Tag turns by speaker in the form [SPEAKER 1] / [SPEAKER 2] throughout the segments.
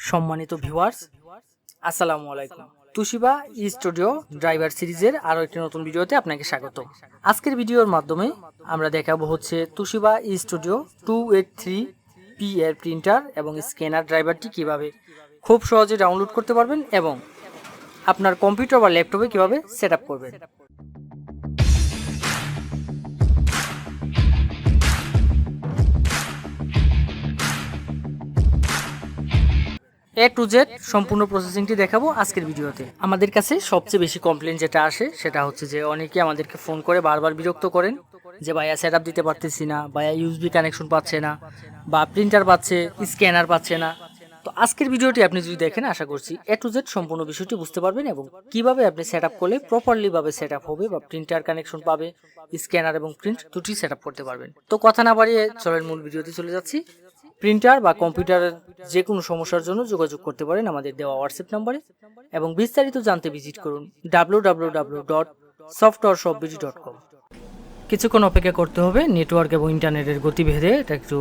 [SPEAKER 1] সম্মানিত ভিউয়ার্স, আসসালামু আলাইকুম। তুশিবা স্টুডিও ড্রাইভার সিরিজের আরও একটি নতুন ভিডিওতে আপনাকে স্বাগত। আজকের ভিডিওর মাধ্যমে আমরা দেখাবো হচ্ছে তুশিবা স্টুডিও 283 পি এর প্রিন্টার এবং স্ক্যানার ড্রাইভারটি কিভাবে খুব সহজে ডাউনলোড করতে পারবেন এবং আপনার কম্পিউটার বা ল্যাপটপে কিভাবে সেট আপ করবেন। A to Z সম্পূর্ণ প্রসেসিংটি দেখাবো আজকের ভিডিওতে। আমাদের কাছে সবচেয়ে বেশি কমপ্লেন যেটা আসে সেটা হচ্ছে যে অনেকে আমাদেরকে ফোন করে বারবার বিরক্ত করেন যে ভাইয়া সেট আপ দিতে পারতেছি না, ভাইয়া ইউএসবি কানেকশন পাচ্ছে না, বা প্রিন্টার পাচ্ছে, স্ক্যানার পাচ্ছে না। তো আজকের ভিডিওটি আপনি যদি দেখেন, আশা করছি A to Z সম্পূর্ণ বিষয়টি বুঝতে পারবেন এবং কিভাবে আপনি সেট আপ করলে প্রপারলি ভাবে সেট আপ হবে বা প্রিন্টার কানেকশন পাবে, স্ক্যানার এবং প্রিন্ট দুটি সেট আপ করতে পারবেন। তো কথা না বাড়িয়ে চলেন মূল ভিডিওতে চলে যাচ্ছি। প্রিন্টার বা কম্পিউটারের যে কোনো সমস্যার জন্য যোগাযোগ করতে পারেন আমাদের দেওয়া হোয়াটসঅ্যাপ নম্বরে এবং বিস্তারিত জানতে ভিজিট করুন www.softwareshopbd.com। কিছুক্ষণ অপেক্ষা করতে হবে, নেটওয়ার্ক এবং ইন্টারনেটের গতিভেদে এটা একটু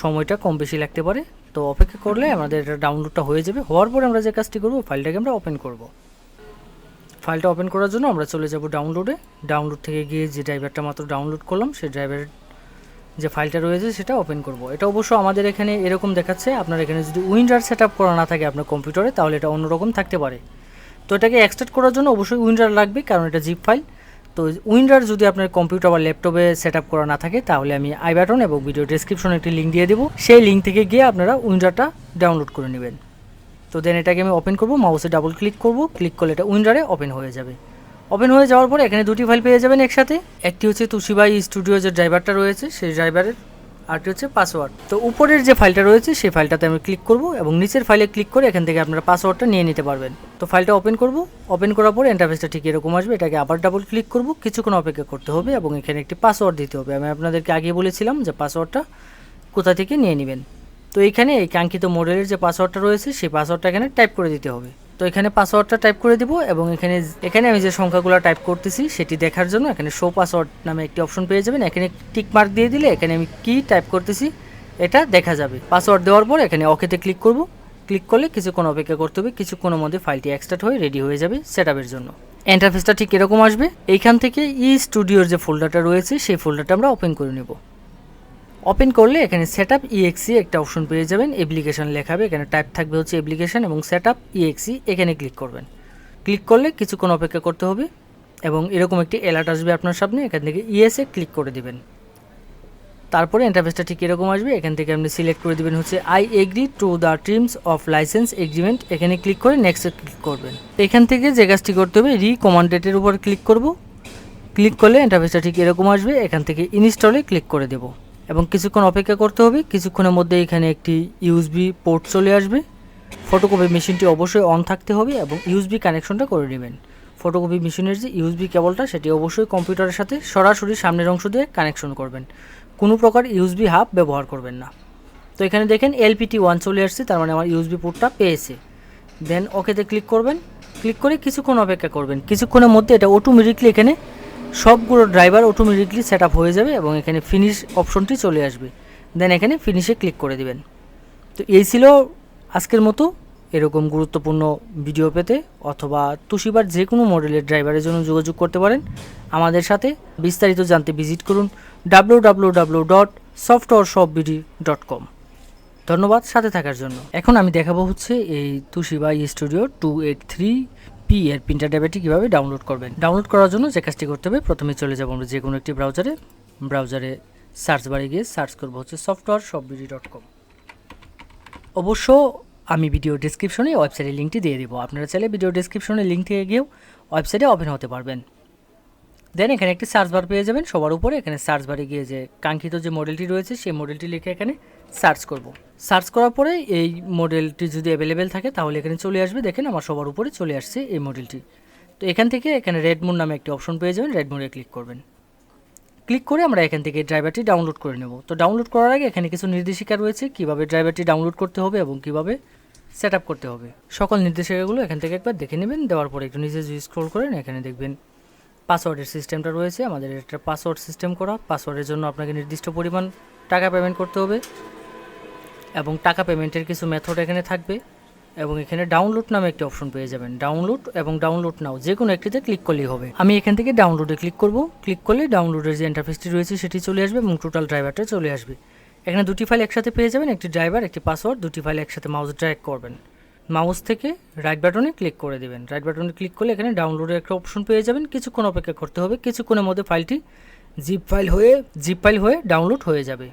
[SPEAKER 1] সময়টা কম বেশি লাগতে পারে। তো অপেক্ষা করলে আমাদের এটা ডাউনলোডটা হয়ে যাবে। হওয়ার পরে আমরা যে কাজটি করব, ফাইলটাকে আমরা ওপেন করব। ফাইলটা ওপেন করার জন্য আমরা চলে যাব ডাউনলোডে। ডাউনলোড থেকে গিয়ে যে ড্রাইভারটা মাত্র ডাউনলোড করলাম সেই ড্রাইভারের যে ফাইলটা রয়েছে সেটা ওপেন করব। এটা অবশ্য আমাদের এখানে এরকম দেখাচ্ছে, আপনার এখানে যদি উইন্ডার সেট আপ করা না থাকে আপনার কম্পিউটারে তাহলে এটা অন্যরকম থাকতে পারে। তো এটাকে এক্সট্রাক্ট করার জন্য অবশ্যই উইন্ডার লাগবে, কারণ এটা জিপ ফাইল। তো উইন্ডার যদি আপনার কম্পিউটার বা ল্যাপটপে সেট আপ করা না থাকে তাহলে আমি আই বাটন এবং ভিডিও ডেসক্রিপশনে একটি লিঙ্ক দিয়ে দেবো, সেই লিঙ্ক থেকে গিয়ে আপনারা উইন্ডারটা ডাউনলোড করে নেবেন। তো দেন এটাকে আমি ওপেন করব, মাউসে ডাবল ক্লিক করব, ক্লিক করলে এটা উইন্ডারে ওপেন হয়ে যাবে। ওপেন হয়ে যাওয়ার পরে এখানে দুটি ফাইল পেয়ে যাবেন একসাথে। একটি হচ্ছে তুশিবা স্টুডিও যে ড্রাইভারটা রয়েছে সেই ড্রাইভারের, আরটি হচ্ছে পাসওয়ার্ড। তো উপরের যে ফাইলটা রয়েছে সেই ফাইলটাতে আমি ক্লিক করব এবং নিচের ফাইলে ক্লিক করে এখান থেকে আপনারা পাসওয়ার্ডটা নিয়ে নিতে পারবেন। তো ফাইলটা ওপেন করব, ওপেন করার পরে ইন্টারফেসটা ঠিক এরকম আসবে। এটাকে আবার ডাবল ক্লিক করব, কিছুক্ষণ অপেক্ষা করতে হবে এবং এখানে একটি পাসওয়ার্ড দিতে হবে। আমি আপনাদেরকে আগে বলেছিলাম যে পাসওয়ার্ডটা কোথা থেকে নিয়ে নেবেন। তো এখানে এই কাঙ্ক্ষিত মডেলের যে পাসওয়ার্ডটা রয়েছে সেই পাসওয়ার্ডটা এখানে টাইপ করে দিতে হবে। তো এখানে পাসওয়ার্ডটা টাইপ করে দিব এবং এখানে আমি যে সংখ্যাগুলো টাইপ করতেছি সেটি দেখার জন্য এখানে শো পাসওয়ার্ড নামে একটি অপশন পেয়ে যাবেন। এখানে টিক মার্ক দিয়ে দিলে এখানে আমি কি টাইপ করতেছি এটা দেখা যাবে। পাসওয়ার্ড দেওয়ার পর এখানে ওকেতে ক্লিক করব। ক্লিক করলে কিছুক্ষণ অপেক্ষা করতে হবে, কিছুক্ষণের মধ্যে ফাইলটি এক্সট্রাক্ট হয়ে রেডি হয়ে যাবে সেটআপের জন্য। ইন্টারফেসটা ঠিক এরকম আসবে। এইখান থেকে স্টুডিওর যে ফোল্ডারটা রয়েছে সেই ফোল্ডারটা আমরা ওপেন করে নেব। ওপেন করলে এখানে Setup.exe একটা অপশন পেয়ে যাবেন, অ্যাপ্লিকেশন লেখাবে, এখানে টাইপ থাকবে হচ্ছে অ্যাপ্লিকেশন এবং Setup.exe, এখানে ক্লিক করবেন। ক্লিক করলে কিছুক্ষণ অপেক্ষা করতে হবে এবং এরকম একটি অ্যালার্ট আসবে আপনার সামনে, এখান থেকে ইয়েসে ক্লিক করে দিবেন। তারপরে ইন্টারফেসটা ঠিক এরকম আসবে। এখান থেকে আপনি সিলেক্ট করে দিবেন হচ্ছে I agree to the terms of licence agreement, এখানে ক্লিক করে নেক্সটে ক্লিক করবেন। এখান থেকে যে কাজটি করতে হবে, রিকমান্ডেডের উপর ক্লিক করব। ক্লিক করলে ইন্টারফেসটা ঠিক এরকম আসবে। এখান থেকে ইনস্টলে ক্লিক করে দেব এবং কিছুক্ষণ অপেক্ষা করতে হবে। কিছুক্ষণের মধ্যে এখানে একটি ইউএসবি পোর্ট চলে আসবে। ফটোকপি মেশিনটি অবশ্যই অন থাকতে হবে এবং ইউএসবি কানেকশনটা করে নেবেন। ফটোকপি মেশিনের যে ইউএসবি কেবলটা সেটি অবশ্যই কম্পিউটারের সাথে সরাসরি সামনের অংশ দিয়ে কানেকশন করবেন, কোনো প্রকার ইউএসবি হাব ব্যবহার করবেন না। তো এখানে দেখেন LPT1 চলে আসছে, তার মানে আমার ইউএসবি পোর্টটা পেয়েছে। দেন ওকেতে ক্লিক করবেন। ক্লিক করে কিছুক্ষণ অপেক্ষা করবেন। কিছুক্ষণের মধ্যে এটা অটোমেটিকলি এখানে সবগুলো ড্রাইভার অটোমেটিকলি সেট আপ হয়ে যাবে এবং এখানে ফিনিশ অপশনটি চলে আসবে। দেন এখানে ফিনিশে ক্লিক করে দিবেন। তো এই ছিল আজকের মতো। এরকম গুরুত্বপূর্ণ ভিডিও পেতে অথবা তুশিবার যে কোনো মডেলের ড্রাইভারের জন্য যোগাযোগ করতে পারেন আমাদের সাথে। বিস্তারিত জানতে ভিজিট করুন www.softwareshopbd.com। ধন্যবাদ সাথে থাকার জন্য। এখন আমি দেখাবো হচ্ছে এই তুশিবা স্টুডিও 283 পি এর প্রিন্টার ড্রাইভারটি কীভাবে ডাউনলোড করবেন। ডাউনলোড করার জন্য যে কাজটি করতে হবে, প্রথমে চলে যাব আমরা যে কোনো একটি ব্রাউজারে সার্চ বারে গিয়ে সার্চ করবো হচ্ছে softwareshopbd.com। অবশ্য আমি ভিডিও ডেসক্রিপশনে ওয়েবসাইটের লিঙ্কটি দিয়ে দেবো, আপনারা চাইলে ভিডিও ডেসক্রিপশনে লিঙ্ক থেকে গিয়েও ওয়েবসাইটে ওপেন হতে পারবেন। দেন এখানে একটি সার্চ বার পেয়ে যাবেন সবার উপরে। এখানে সার্চ বারে গিয়ে যে কাঙ্ক্ষিত যে মডেলটি রয়েছে সেই মডেলটি লিখে এখানে সার্চ করব। সার্চ করার পরে এই মডেলটি যদি অ্যাভেলেবেল থাকে তাহলে এখানে চলে আসবে। দেখেন আমার সবার উপরে চলে আসছে এই মডেলটি। তো এখান থেকে এখানে রেড মুন নামে একটি অপশন পেয়ে যাবেন, রেড মুনে ক্লিক করবেন। ক্লিক করে আমরা এখান থেকে ড্রাইভারটি ডাউনলোড করে নেব। তো ডাউনলোড করার আগে এখানে কিছু নির্দেশিকা রয়েছে কীভাবে ড্রাইভারটি ডাউনলোড করতে হবে এবং কীভাবে সেট আপ করতে হবে। সকল নির্দেশিকাগুলো এখান থেকে একবার দেখে নেবেন। দেওয়ার পরে একটু নিচে যদি স্ক্রল করেন এখানে দেখবেন পাসওয়ার্ডের সিস্টেমটা রয়েছে। আমাদের একটা পাসওয়ার্ড সিস্টেম করা। পাসওয়ার্ডের জন্য আপনাকে নির্দিষ্ট পরিমাণ টাকা পেমেন্ট করতে হবে এবং টাকা পেমেন্টের কিছু মেথড এখানে থাকবে। এবং এখানে ডাউনলোড নামে একটি অপশন পেয়ে যাবেন। ডাউনলোড এবং ডাউনলোড নাও যে কোনো একটিতে ক্লিক করলেই হবে। আমি এখান থেকে ডাউনলোডে ক্লিক করব। ক্লিক করলে ডাউনলোডের যে ইন্টারফেসটি রয়েছে সেটি চলে আসবে এবং টোটাল ড্রাইভারটা চলে আসবে। এখানে দুটি ফাইল একসাথে পেয়ে যাবেন, একটি ড্রাইভার একটি পাসওয়ার্ড। দুটি ফাইল একসাথে মাউস ড্র্যাগ করবেন, মাউস থেকে রাইট বাটনে ক্লিক করে দিবেন। রাইট বাটনে ক্লিক করলে এখানে ডাউনলোডের একটা অপশন পেয়ে যাবেন। কিছুক্ষণ অপেক্ষা করতে হবে, কিছুক্ষণের মধ্যে ফাইলটি জিপ ফাইল হয়ে ডাউনলোড হয়ে যাবে।